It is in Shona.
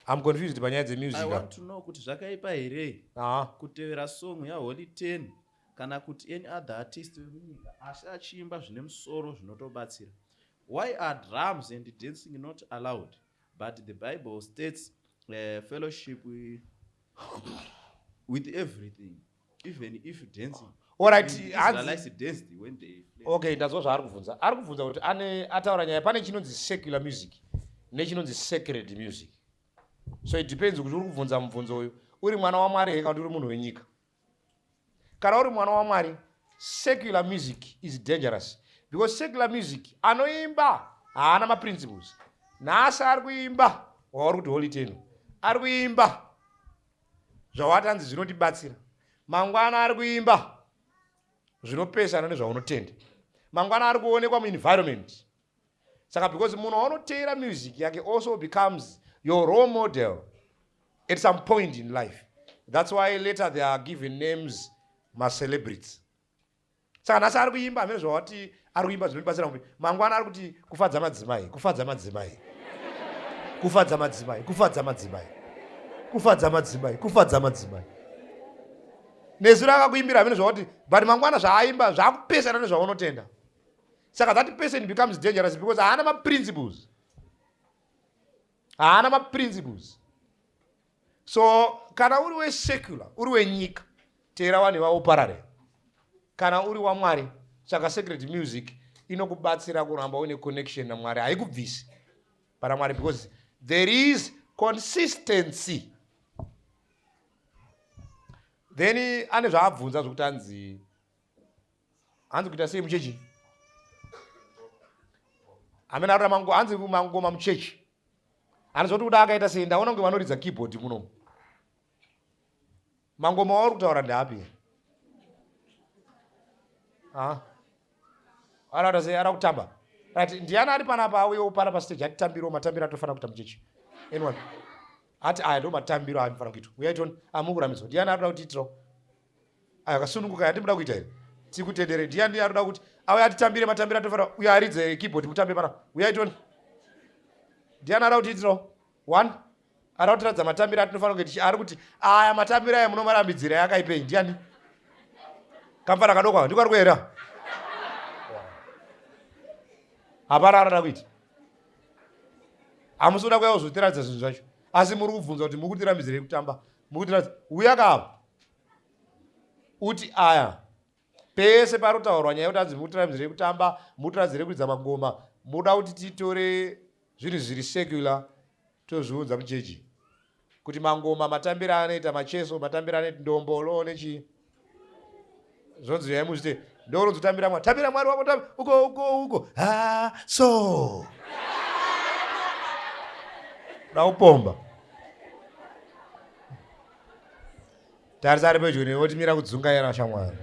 I'm confused panyaya I dzemusic. want to know kuti zvakaipa here kutevera song yaHoly Ten kana kuti any other artist wemunyika asi achiimba zvine musoro zvinotobatsira. Why are drums and dancing not allowed? But the Bible states fellowship with everything, even if dancing. Alright, Israelites danced when they played. Okay, ndazvo zvaari kubvunza. Ari kubvunza kuti ataura nyaya pane chinonzi secular music nechinonzi sacred music. So it depends kuti uri kubvunza mubvunzo uyu uri mwana waMwari kana kuti uri munhu wenyika. Kana uri mwana waMwari, secular music is dangerous because secular music anoimba haana maprinciples. Nhasi ari kuimba wauri kuti Holy Ten, ari kuimba zvawatanzi zvinotibatsira. Mangwana ari kuimba zvinopesana nezvaunotenda. Mangwana ari kuonekwa muenvironment. Saka because munhu waunoteera music yake also becomes your role model at some point in life. That's why later they are given names celebrities. Saka nhasi ari kuimba hamene zvawati ari kuimba zvinotibatsira mumwe. Mangwana ari kuti kufadza madzimai, kufadza madzimai. Kufadza madzimai, kufadza madzimai. Kufadza madzimai, kufadza madzimai. Nezuro akakuimbira hamene zvawati but mangwana zvaaimba zvakupesana nezvaunotenda. Saka that person becomes dangerous because haana maprinciples. Haana maprinciples. So kana uri wesecular, uri wenyika, teera vanhu vauparare. Kana uri waMwari, saka sacred music inokubatsira kuramba une connection naMwari, haikubvisi para Mwari because there is consistency. Then ane zvaabvunza zvokuti hanzi kuita sei muchechi? Amene arora mango hanzi mangoma muchechi. Anozoti kuda akaita sei ndaona kunge vanoridza keyboard muno. Mangoma wauri kutaura ndeapi? Araura sei ara kutamba. Right, ndiani ari panapa auye upara pastage atitambiro matambiro atofana kuita muchechi. Anyone? Ati aya ndo matambiro anofana kuitwa. Uyaitoni amukuramidzwa. Ndiani arikuda kuti itirawo? Aya kasununguka yatimuda kuita here. Tikutendere ndiani arikuda kuti auye atitambire matambiro atofana uye aridze keyboard mutambe pana. Uyaitoni? Ndiani arikuda kuti itirawo? One. Ari kutiradza matambiro atinofana kuita ari kuti aya matambiro aya munomarambidzira yakaipei ndiani? Kamfana kadoko ndiko ari kuera. Hapana arada kuita. Hamusi kuda kuuya kuzotiradza zvinhu zvacho. Asi muri kubvunza kuti muri kutirambidzirei kutamba. Muri kutiradza uya kapa. Uti aya. Pese pari kutaurwa nyaya yekuti muri kutirambidzirei kutamba, muri kutirambidzirei kuridza mangoma, muda kuti titore zvinhu zviri secular tozviunza muchechi. Kuti mangoma matambiro anoita macheso, matambiro anoita ndombolo nechi. Zvonzi yai muzvite ndorozotambira Mwari. Tambira Mwari wako uko. So. Raupomba. Tarisa ari pedyo newe timira kudzungaira shamwari.